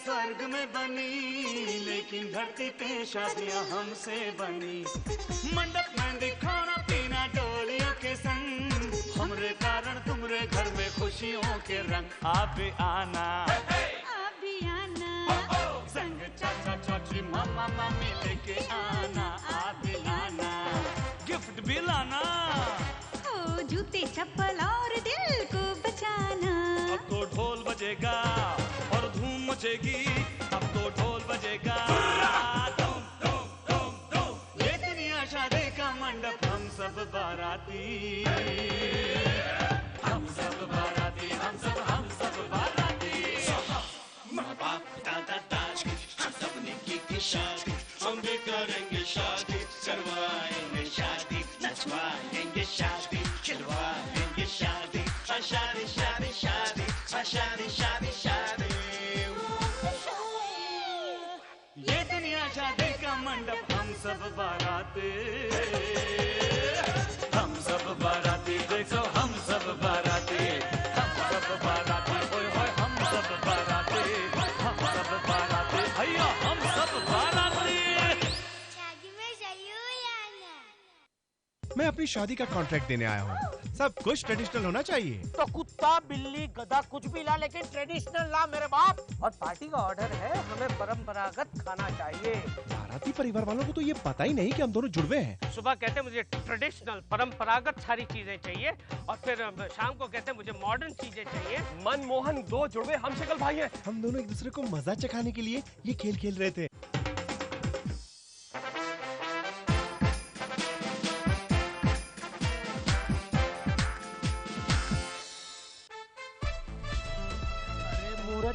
स्वर्ग में बनी, लेकिन धरती पे शादियां हमसे बनी। मंडप में दिखाना पीना डोलियों के संग, हमरे कारण तुमरे घर में खुशियों के रंग। आप भी आना, आप भी आना, संग चाचा चाची मामा मामी लेके आना। आप भी आना, गिफ्ट भी लाना, ओ जूते चप्पल और दिल को बचाना। अब तो ढोल बजेगा और धूम मचेगी, अब तो ढोल बजेगा। धूम धूम धूम धूम, ये दुनिया शादी का मंडप, हम सब बाराती, हम सब बाराती, हम सब बाराती। माँ बाप दादा दाज हम सबने की शादी, हम भी करेंगे शादी, करवाएंगे शादी, नचवाएंगे शादी, खिलवाएंगे शादी, शादी शादी शादी, शादी शादी शादी। ये दुनिया शादी का मंडप, हम सब बाराती, हम सब बाराती। देखो हम सब बाराती, हम सब बाराती, होय होय हम सब बाराती, हम सब बाराती, भैया हम सब बाराती। शादी में जरूर आना। मैं अपनी शादी का कॉन्ट्रैक्ट देने आया हूँ, सब कुछ ट्रेडिशनल होना चाहिए। तो कुत्ता बिल्ली गधा कुछ भी ला, लेकिन ट्रेडिशनल ला मेरे बाप। और पार्टी का ऑर्डर है, हमें परंपरागत खाना चाहिए। बाराती परिवार वालों को तो ये पता ही नहीं कि हम दोनों जुड़वे हैं। सुबह कहते मुझे ट्रेडिशनल परंपरागत सारी चीजें चाहिए, और फिर शाम को कहते मुझे मॉडर्न चीजें चाहिए। मनमोहन दो जुड़वे हम शक्ल भाई हैं। हम दोनों एक दूसरे को मजा चखाने के लिए ये खेल खेल रहे थे।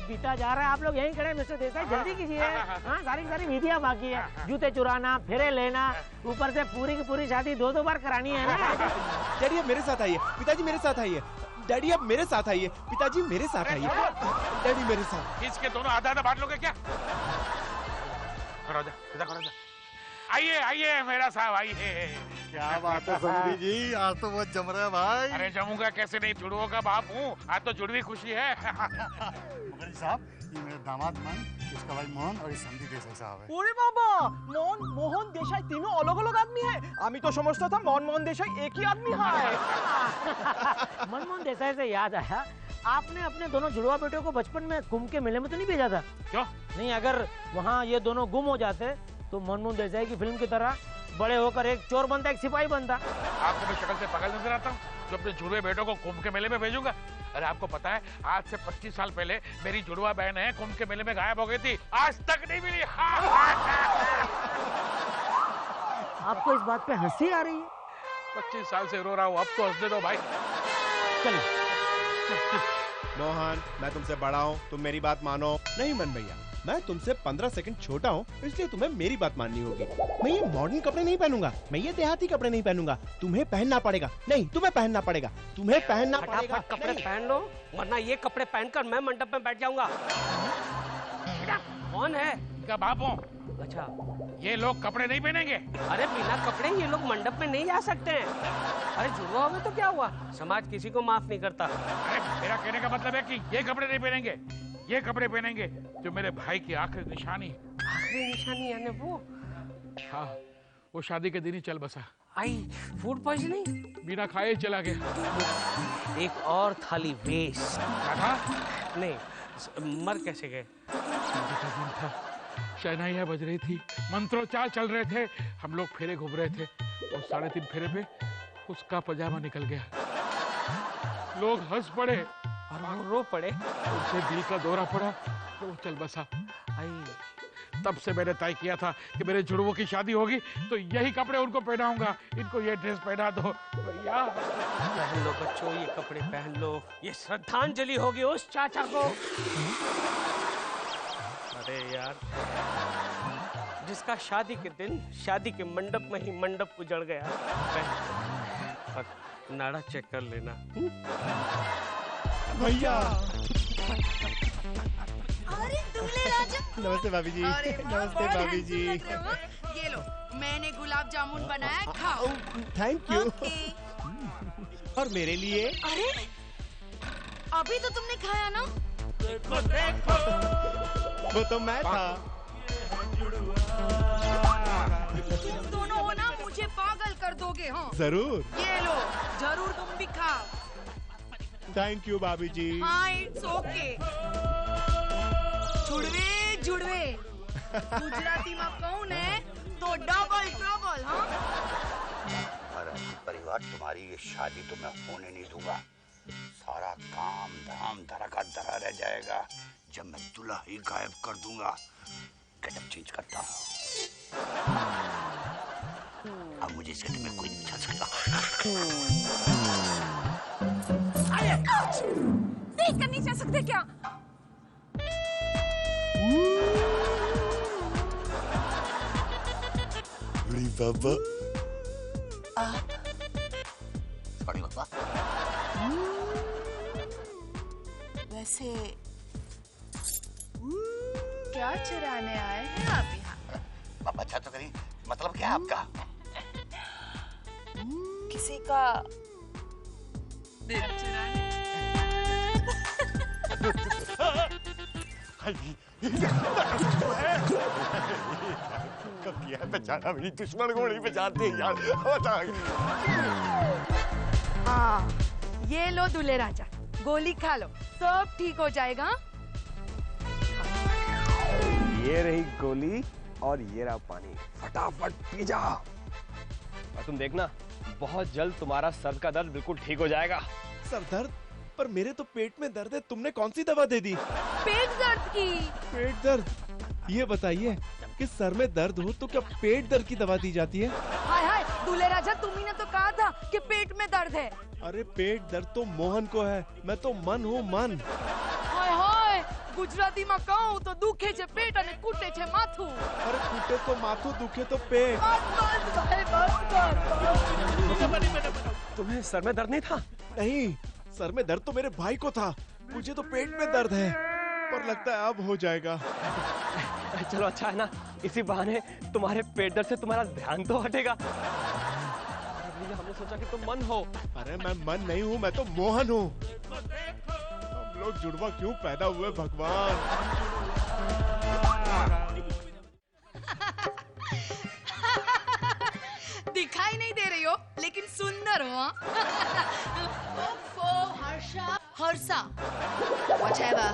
बीता जा रहा है, आप लोग यहीं खड़े मिस्टर देसाई, जल्दी कीजिए। हाँ, सारी विधियाँ बाकी है, जूते चुराना, फेरे लेना, ऊपर से पूरी की पूरी शादी 2-2 बार करानी है ना। डैडी अब मेरे साथ आइए, पिताजी मेरे साथ आइए। डैडी अब मेरे साथ आइए, पिताजी मेरे साथ आइए। डैडी मेरे साथ। इसके दोनों आधा बांट लोगे क्या? आइए आइए मेरा साहब आइए। क्या बात है समधी जी, आज तो बहुत जम रहा है भाई। अरे जमूंगा कैसे नहीं, जुड़वों का बाप हूँ, आज तो जुड़वी खुशी है। मुखर्जी साहब, ये मेरे दामाद मन, इसका भाई मोहन और ये समधी देसाई साहब है। ओरे बाबा, मोहन देसाई तीनों अलग अलग आदमी है। আমি তো समझता था मोहन देसाई एक ही आदमी है। मनमोहन देसाई से याद आया, आपने अपने दोनों जुड़वा बेटों को बचपन में कुंभ के मेले में तो नहीं भेजा था? क्यों नहीं, अगर वहाँ ये दोनों गुम हो जाते तो मनमोहन देसाई की फिल्म की तरह बड़े होकर एक चोर बनता, एक सिपाही बनता। आपको मैं शक्ल से पागल नजर आता हूँ जो अपने जुड़वे बेटों को कुंभ के मेले में भेजूंगा? अरे आपको पता है, आज से 25 साल पहले मेरी जुड़वा बहन है कुंभ के मेले में गायब हो गई थी, आज तक नहीं मिली। आपको इस बात पे हंसी आ रही है? 25 साल से रो रहा हूँ, अब तो हंसने दो भाई। चलिए। मोहन, मैं तुमसे बड़ा हूँ, तुम मेरी बात मानो। नहीं मन भैया, मैं तुमसे 15 सेकंड छोटा हूँ, इसलिए तुम्हें मेरी बात माननी होगी। मैं ये मॉडर्न कपड़े नहीं पहनूंगा, मैं ये देहाती कपड़े नहीं पहनूंगा, तुम्हें पहनना पड़ेगा। नहीं, तुम्हें पहनना पड़ेगा, तुम्हें पहनना पड़ेगा। फटाफट कपड़े पहन लो, वरना ये कपड़े पहनकर मैं मंडप में बैठ जाऊंगा। कौन है? क्या बाप हो? अच्छा, ये लोग कपड़े नहीं पहनेंगे? अरे बिना कपड़े ये लोग मंडप में नहीं जा सकते हैं। अरे जुड़वा हो गए तो क्या हुआ, समाज किसी को माफ नहीं करता। अरे मेरा कहने का मतलब है कि ये कपड़े नहीं पहनेंगे, ये कपड़े पहनेंगे जो मेरे भाई की आखिरी निशानी। आखिरी निशानी यानी वो? हाँ, वो शादी के दिन ही चल बसा। I food poisoning? बिना खाए ही चला गया। एक और थाली वेस्ट। क्या था? नहीं, मर कैसे गए? शादी का दिन था, शहनाइयाँ बज रही थी, मंत्रोच्चार चल रहे थे, हम लोग फेरे घूम रहे थे, और 3.5 फेरे पे उसका पजामा निकल गया। लोग हंस पड़े और वो रो पड़े। उसे दिल का दौरा पड़ा तो वो चल बसा। आई तब से मैंने तय किया था कि मेरे जुड़वों की शादी होगी तो यही कपड़े उनको पहनाऊंगा। इनको ये ड्रेस पहना दो भैया। पहन लो बच्चों, ये कपड़े पहन लो, ये श्रद्धांजलि होगी उस चाचा को। अरे यार, जिसका शादी के दिन शादी के मंडप में ही मंडप उजड़ गया। और नाड़ा चेक कर लेना भैया। अरे दूल्हे राजा। नमस्ते भाभी जी। नमस्ते भाभी जी। ये लो, मैंने गुलाब जामुन बनाया, खाओ। Thank you. और मेरे लिए? अरे अभी तो तुमने खाया ना, देखो देखो वो तो मैं था। तुम दोनों हो ना, मुझे पागल कर दोगे। हाँ जरूर। ये लो, जरूर तुम भी खाओ। थैंक यू भाभी जी। हाँ इट्स ओके। जुड़वे जुड़वे गुजराती में कौन है तो डबल ट्रबल। हाँ परिवार, तुम्हारी ये शादी तो मैं होने नहीं दूंगा। सारा काम धाम धरा का धरा रह जाएगा जब मैं दूल्हा ही गायब कर दूंगा। गेटअप चेंज करता हूँ। अब मुझे इस गेटअप में कोई नहीं बचा सकता। देख कर नहीं जा सकते क्या? बड़ी बाबा। सॉरी बाबा। वैसे क्या चुराने आए हैं आप यहाँ? बाबा अच्छा तो करी, मतलब क्या है आपका? किसी का दिल चुराने। कब किया बेचारा, मेरी दुश्मन को नहीं बचाते यार। हाँ ये लो दूल्हे राजा, गोली खा लो, सब ठीक हो जाएगा। ये रही गोली और ये रहा पानी, फटाफट पी जा। और तुम देखना बहुत जल्द तुम्हारा सर का दर्द बिल्कुल ठीक हो जाएगा। सर दर्द? पर मेरे तो पेट में दर्द है, तुमने कौन सी दवा दे दी? पेट दर्द की। पेट दर्द? ये बताइए कि सर में दर्द हो तो क्या पेट दर्द की दवा दी जाती है? हाय हाय दूल्हे राजा, तुम ही ने तो कहा था कि पेट में दर्द है। अरे पेट दर्द तो मोहन को है, मैं तो मन हूँ मन। हाय हाय गुजराती में कहूँ तो दुखे छे पेट और कूटे छे माथू। अरे कूटे तो माथू, दुखे तो पेट। तुम्हें सर में दर्द नहीं था? नहीं, सर में दर्द तो मेरे भाई को था, मुझे तो पेट में दर्द है, पर लगता है अब हो जाएगा। चलो अच्छा है ना, इसी बहाने तुम्हारे पेट दर्द से तुम्हारा ध्यान तो हटेगा। हमने सोचा कि तुम मन हो। अरे मैं मन नहीं हूँ, मैं तो मोहन हूँ। हम लोग जुड़वा क्यों पैदा हुए भगवान? दिखाई नहीं दे रही हो लेकिन सुंदर हो। हर्षा whatever।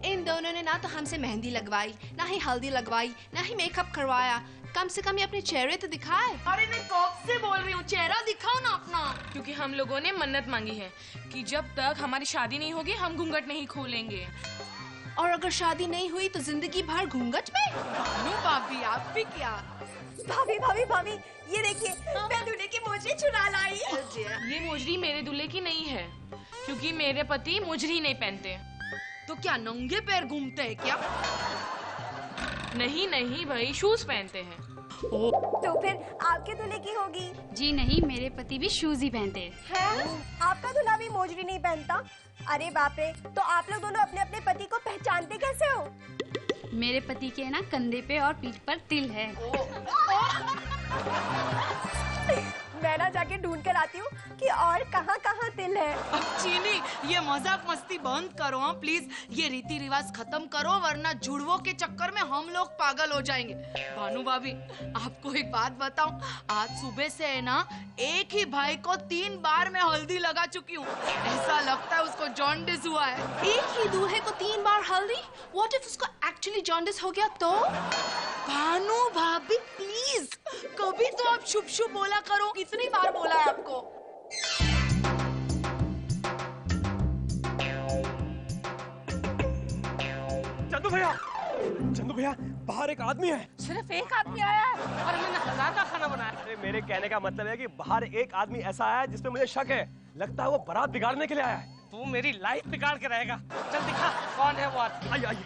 इन दोनों ने ना तो हमसे मेहंदी लगवाई, ना ही हल्दी लगवाई, ना ही मेकअप करवाया। कम से कम ये अपने चेहरे तो दिखाए। अरे मैं कब से बोल रही हूँ, चेहरा दिखाओ ना अपना। क्योंकि हम लोगों ने मन्नत मांगी है कि जब तक हमारी शादी नहीं होगी हम घूंघट नहीं खोलेंगे। और अगर शादी नहीं हुई तो जिंदगी भर घूंघट में? भाभी आप भी क्या? भाभी भाभी भाभी ये देखिए, मैं दूल्हे की मोजरी चुरा लाई। ये मोजरी मेरे दूल्हे की नहीं है, क्योंकि मेरे पति मोजरी नहीं पहनते। तो क्या नंगे पैर घूमते हैं क्या? नहीं नहीं भाई, शूज पहनते हैं। तो फिर आपके दूल्हे की होगी? जी नहीं, मेरे पति भी शूज ही पहनते हैं। आपका दूल्हा भी मोजरी नहीं पहनता? अरे बाप रे, तो आप लोग दोनों अपने अपने पति को पहचानते कैसे हो? मेरे पति के ना कंधे पे और पीठ पर तिल है। मैं ना जाके ढूंढ कर आती हूँ कि और कहाँ कहाँ तिल है। चीनी, ये मजाक मस्ती बंद करो हाँ प्लीज। ये रीति रिवाज खत्म करो, वरना जुड़वों के चक्कर में हम लोग पागल हो जाएंगे। भानु भाभी, आपको एक बात बताऊं, आज सुबह से है ना एक ही भाई को 3 बार मैं हल्दी लगा चुकी हूँ। ऐसा लगता है उसको जॉन्डिस हुआ है। एक ही दूल्हे को 3 बार हल्दी? व्हाट इफ उसको एक्चुअली जॉन्डिस हो गया तो? भानु भाभी प्लीज, कभी तो आप शुभ शुभ बोला करो। कितनी बार बोला है आपको? चंदू भैया बाहर एक आदमी है। सिर्फ एक आदमी आया है और हमने 1000 का खाना बनाया। अरे मेरे कहने का मतलब है कि बाहर एक आदमी ऐसा आया है जिसमें मुझे शक है। लगता है वो बारात बिगाड़ने के लिए आया है। तू मेरी लाइफ बिगाड़ के रहेगा। चल दिखा कौन है वो आदमी। आइए आइए।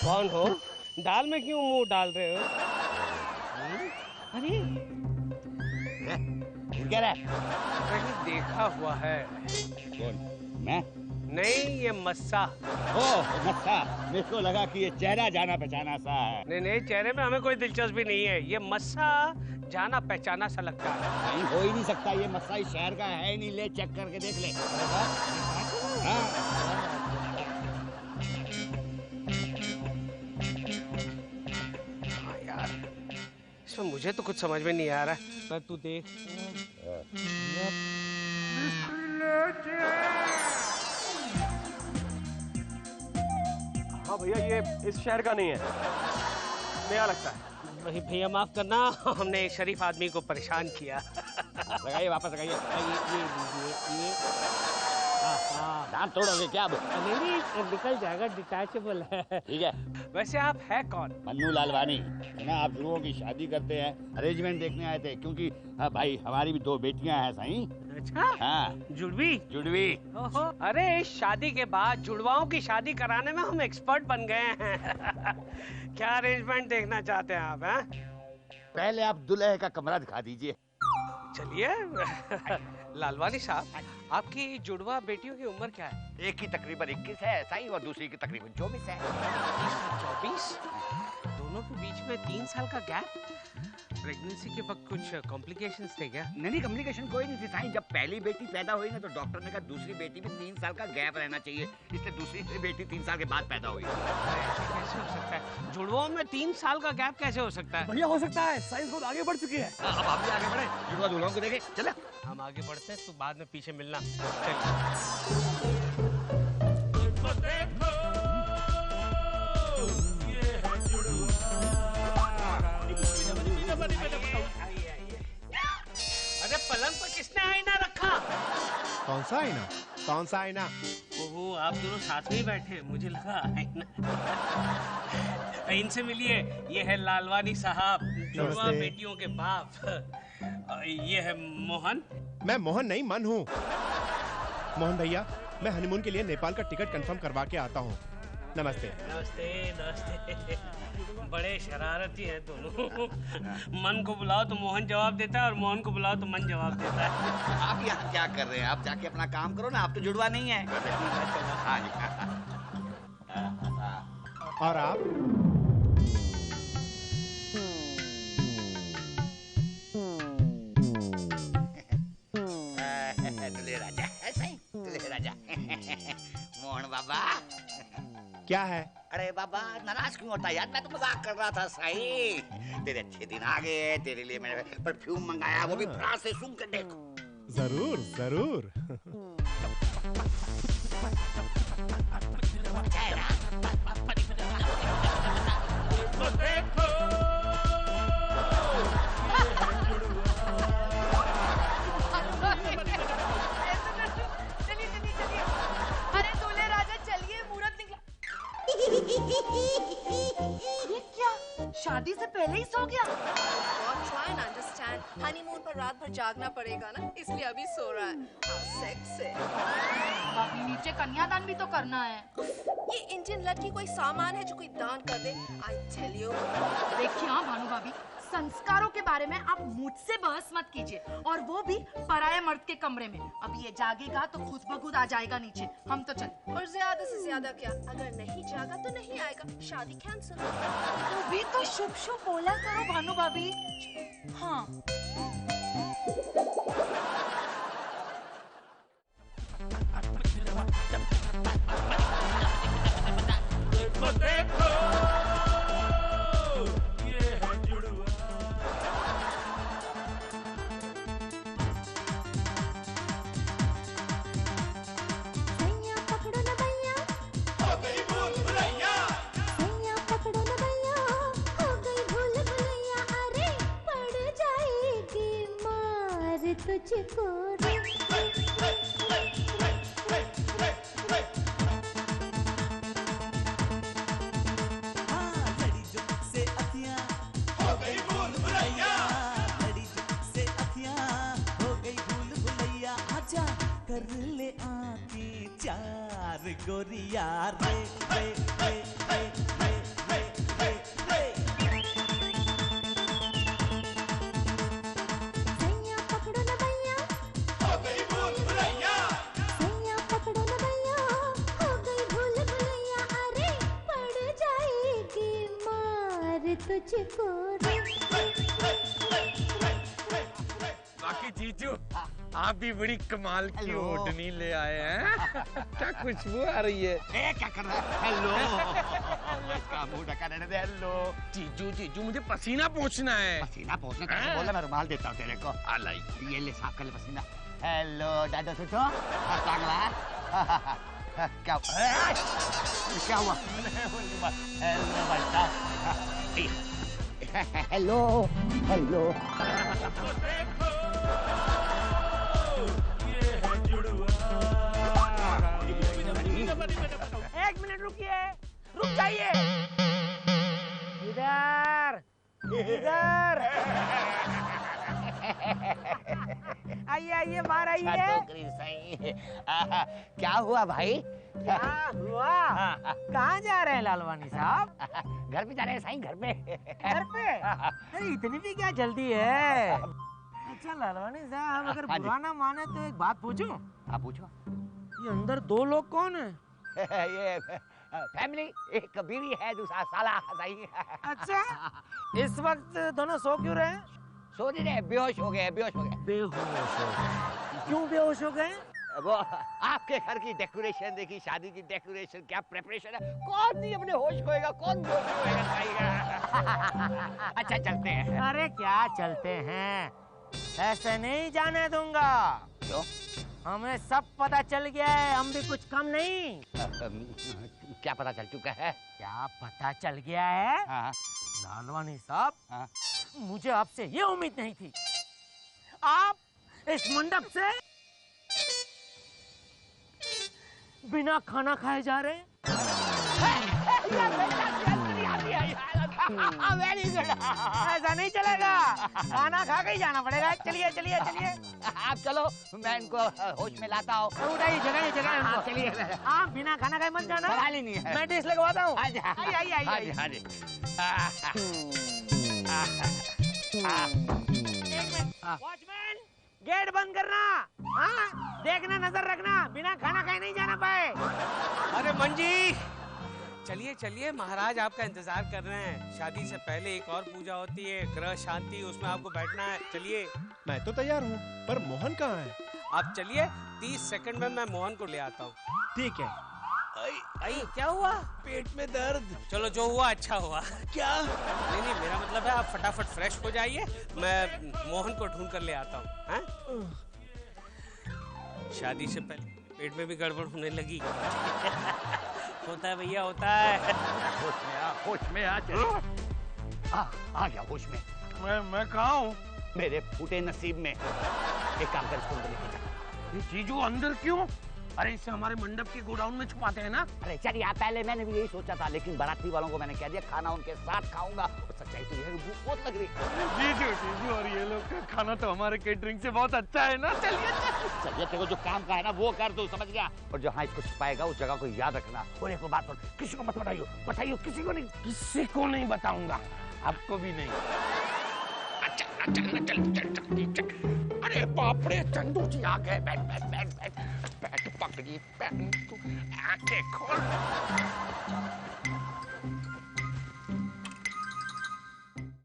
कौन हो? दाल में क्यों मुंह डाल रहे हो? अरे क्या रहा? कहीं देखा हुआ है। कौन? मैं? नहीं, ये मस्सा। ओह मस्सा, मेरे को लगा कि ये चेहरा जाना पहचाना सा है। नहीं नहीं, चेहरे में हमें कोई दिलचस्पी नहीं है। ये मस्सा जाना पहचाना सा लगता है। नहीं हो ही नहीं सकता, ये मसला इस शहर का है ही नहीं। ले चेक करके देख ले। हाँ यार, इसमें मुझे तो कुछ समझ में नहीं आ रहा है, पर तू देख। हाँ भैया, ये इस शहर का नहीं है, नया लगता है। वही भैया, माफ करना, हमने एक शरीफ आदमी को परेशान किया। लगाइए, वापस लगाइए। ये दांत तोड़ोगे क्या? नहीं, निकल जाएगा, डिटैचेबल है। ठीक है। वैसे आप है कौन? मन्नू लालवानी। सुना आप जुड़वों की शादी करते हैं, अरेंजमेंट देखने आए थे, क्योंकि भाई हमारी भी 2 बेटियां हैं सही। अच्छा, हाँ, जुड़वी। ओहो, अरे इस शादी के बाद जुड़वाओं की शादी कराने में हम एक्सपर्ट बन गए हैं। क्या अरेंजमेंट देखना चाहते हैं आप? हैं? पहले आप दुल्हे का कमरा दिखा दीजिए। चलिए। लालवानी साहब, आपकी जुड़वा बेटियों की उम्र क्या है? एक की तकरीबन 21 है सही, और दूसरी की तकरीबन 24 है। 24? दोनों के बीच में 3 साल का गैप। प्रेगनेंसी के वक्त कुछ कॉम्प्लिकेशंस थे क्या? नहीं, कॉम्प्लिकेशन कोई नहीं थी साईं। जब पहली बेटी पैदा हुई ना, तो डॉक्टर ने कहा दूसरी बेटी में 3 साल का गैप रहना चाहिए, इसलिए दूसरी बेटी 3 साल के बाद पैदा हुई। कैसे हो सकता है? जुड़वाओं में 3 साल का गैप कैसे हो सकता है? भैया हो सकता है, साइंस बहुत आगे बढ़ चुकी है। अब आप भी आगे बढ़े, जुड़वा दुल्हन को देखे। चले हम आगे बढ़ते हैं, तो बाद में पीछे मिलना। अरे पलंग पर किसने आईना रखा? कौन सा आईना? कौन सा आईना? ओहो, आप दोनों साथ में ही बैठे, मुझे लगा आईना। इनसे मिलिए, ये है लालवानी साहब, जुड़वा बेटियों के बाप। ये है मोहन। मैं मोहन नहीं, मन हूँ। मोहन भैया, मैं हनीमून के लिए नेपाल का टिकट कंफर्म करवा के आता हूँ। नमस्ते। नमस्ते, नमस्ते। बड़े शरारती हैं दोनों। मन को बुलाओ तो मोहन जवाब देता है, और मोहन को बुलाओ तो मन जवाब देता है। आप यहाँ क्या कर रहे हैं? आप जाके अपना काम करो ना, आप तो जुड़वा नहीं है। और आप? दुल्हे राजा सही, दुल्हे राजा। मोहन बाबा। क्या है? अरे बाबा, नाराज क्यों होता यार? मैं तो मजाक कर रहा था सही। तेरे अच्छे दिन आ गए, तेरे लिए मैंने परफ्यूम मंगाया, वो भी फ्रांस से। सूंघ के देख। जरूर जरूर। अरे दूल्हे राजा चलिए, मुहूर्त निकला। ये क्या? शादी से पहले ही सो गया? Try and understand. हनीमून पर रात भर जागना पड़ेगा ना, इसलिए अभी सो रहा है। सेक्स है। बाकी नीचे कन्यादान भी तो करना है। ये इंडियन लड़की कोई सामान है जो कोई दान कर दे? I tell you. देखिए हाँ भानु भाभी, संस्कारों के बारे में आप मुझसे बहस मत कीजिए, और वो भी पराये मर्द के कमरे में। अब ये जागेगा तो खुद ब खुद आ जाएगा नीचे। हम तो चल। और ज्यादा से ज्यादा क्या, अगर नहीं जागा तो नहीं आएगा, शादी कैंसिल। तो भी तो शुभ शुभ बोला करो भानु भाभी। हाँ। तुझको कर ले आँखी चार गोरिया रे रे रे रे रे रे रे रे। सैया पकड़ो न भैया, हो गई भूल भुलैया। सैया पकड़ो न भैया, हो गई भूल भुलैया। अरे पड़ जाएगी मार तुझको रे रे रे रे। जीजू, आप भी बड़ी कमाल की ओढ़नी ले आए हैं। क्या खुशबू आ रही है? क्या कर रहा है? हेलो। इसका मुंह ढका रहने दे। हेलो जीजू, जीजू मुझे पसीना पोंछना है। पसीना पोंछना कैसे बोला? मैं रुमाल देता हूँ तेरे को। अलाई, ये ले साफ कर ले पसीना। हेलो दादा सुठो, क्या क्या हुआ? हेलो भाई साहब। Hello hello. एक मिनट रुकिए, रुक जाइए। इधर इधर आइए आइए, बाहर आइए। क्या हुआ भाई? क्या हुआ? कहाँ जा रहे हैं लालवानी साहब? घर पे जा रहे हैं साईं, घर पे। घर पे? अरे इतनी भी क्या जल्दी है? अच्छा लालवानी साहब, अगर बुरा ना माने तो एक बात पूछूं? हाँ पूछो। ये अंदर दो लोग कौन है? ये फैमिली, एक बीवी है, दूसरा साला साईं। अच्छा, इस वक्त दोनों सो क्यों रहे? सो नहीं रहे, बेहोश हो गए, बेहोश हो गए। बेहोश हो गए? क्यों बेहोश हो गए? वो आपके घर की डेकोरेशन देखी, शादी की डेकोरेशन, क्या प्रेपरेशन है, कौन नहीं अपने होश खोएगा, कौन बेहोश होएगा? अच्छा चलते हैं। अरे क्या चलते हैं, ऐसे नहीं जाने दूंगा। क्यों? हमें सब पता चल गया है, हम भी कुछ कम नहीं। क्या पता चल चुका है? क्या पता चल गया है? हाँ। लालवानी साहब, हाँ। मुझे आपसे ये उम्मीद नहीं थी। आप इस मंडप से बिना खाना खाए जा रहे हैं। Very good. ऐसा नहीं चलेगा, खाना खा के ही जाना पड़ेगा। चलिए चलिए चलिए। आप चलो, मैं इनको होश में लाता हूँ। उठाइए, जगह हाँ, चलिए। आप बिना खाना खाए मत जाना। सवाल ही नहीं है। मैं डिश लगवाता हूँ। आइए। वॉचमैन, गेट बंद करना। हाँ, देखना, नजर रखना, बिना खाना खाए नहीं जाना पाए। अरे मंजी, चलिए चलिए, महाराज आपका इंतजार कर रहे हैं। शादी से पहले एक और पूजा होती है, ग्रह शांति, उसमें आपको बैठना है। चलिए। मैं तो तैयार हूँ, पर मोहन कहाँ है? आप चलिए, 30 सेकंड में मैं मोहन को ले आता हूँ। ठीक है। आई क्या हुआ? पेट में दर्द। चलो जो हुआ अच्छा हुआ। क्या? नहीं, मेरा मतलब है आप फटाफट फ्रेश हो जाइए, मैं मोहन को ढूंढ कर ले आता हूँ। शादी से पहले पेट में भी गड़बड़ होने लगी। होता है भैया, होता है। होश में आ गया होश में। मैं कहाँ हूँ? मेरे फूटे नसीब में। एक काम कर, इसको अंदर लेके जा। जीजू अंदर क्यों? अरे इसे हमारे मंडप के गोडाउन में छुपाते हैं ना। अरे चलिए, पहले मैंने भी यही सोचा था, लेकिन बाराती वालों को मैंने कह दिया खाना उनके साथ खाऊंगा। और सच्चाई तो ये है, भूख बहुत लग रही। जीजू और ये लोग का खाना तो हमारे केटरिंग से बहुत अच्छा है ना। चलिए तेरे को जो काम का है ना वो कर दो, समझ गया? और जहाँ इसको छुपाएगा उस जगह को याद रखना। और एक बात सुन, किसी को मत बताइयो, किसी को नहीं। किसी को नहीं बताऊंगा, आपको भी नहीं। चल। अरे बाप रे, चंदू जी आ गए। बैठ पकड़ी, तू आंखें खोल।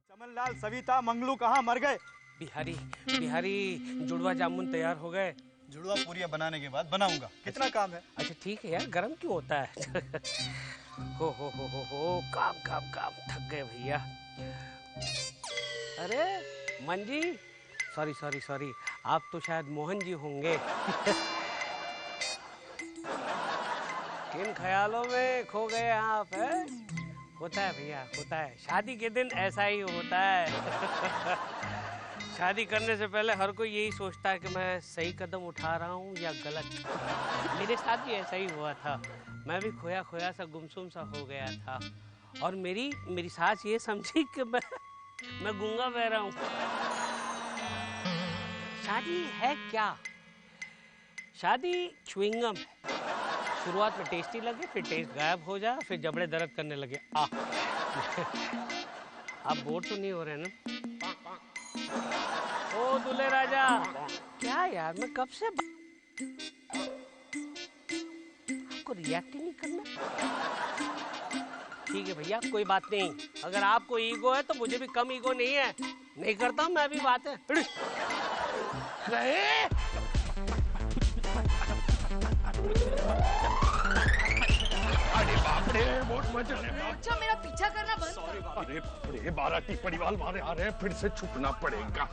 चमनलाल, सविता, मंगलू कहाँ मर गए? बिहारी जुड़वा जामुन तैयार हो गए। जुड़वा पूरियां बनाने के बाद बनाऊंगा। कितना काम है? अच्छा ठीक है यार, गरम क्यों होता है? हो काम थक गए भैया। अरे मंजी, सॉरी, आप तो शायद मोहन जी होंगे। किन ख्यालों में खो गए आप? होता है भैया, होता है। शादी के दिन ऐसा ही होता है। शादी करने से पहले हर कोई यही सोचता है कि मैं सही कदम उठा रहा हूँ या गलत। मेरे साथ भी ऐसा ही हुआ था। मैं भी खोया सा, गुमसुम सा हो गया था। और मेरी सास ये समझी कि मैं गूंगा बह रहा हूँ। शादी है क्या? शादी च्युइंगम है। शुरुआत में टेस्टी लगे, फिर टेस्ट गायब हो जाए, फिर जबड़े दर्द करने लगे। आप बोर तो नहीं हो रहे ना? ओ दूल्हे राजा, क्या यार, मैं कब से आपको रिएक्ट ही नहीं करना। ठीक है भैया, कोई बात नहीं। अगर आपको ईगो है तो मुझे भी कम ईगो नहीं है। नहीं करता हूँ मैं भी बात है। गए। अरे बाप रे, बहुत मजा है। अच्छा मेरा पीछा करना बंद। अरे अरे बाराती परिवार वाले आ रहे हैं, फिर से छुपना पड़ेगा।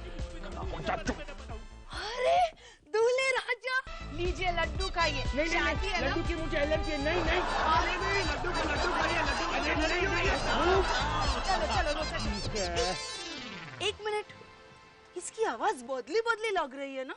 चुप। अरे दूल्हे राजा, लीजिए लड्डू खाइए। शादी है ना? लड्डू की मुझे एलर्जी है। नहीं नहीं, अरे नहीं, लड्डू खाइए, लड्डू चलो। एक मिनट, इसकी आवाज बदली बदली लग रही है ना?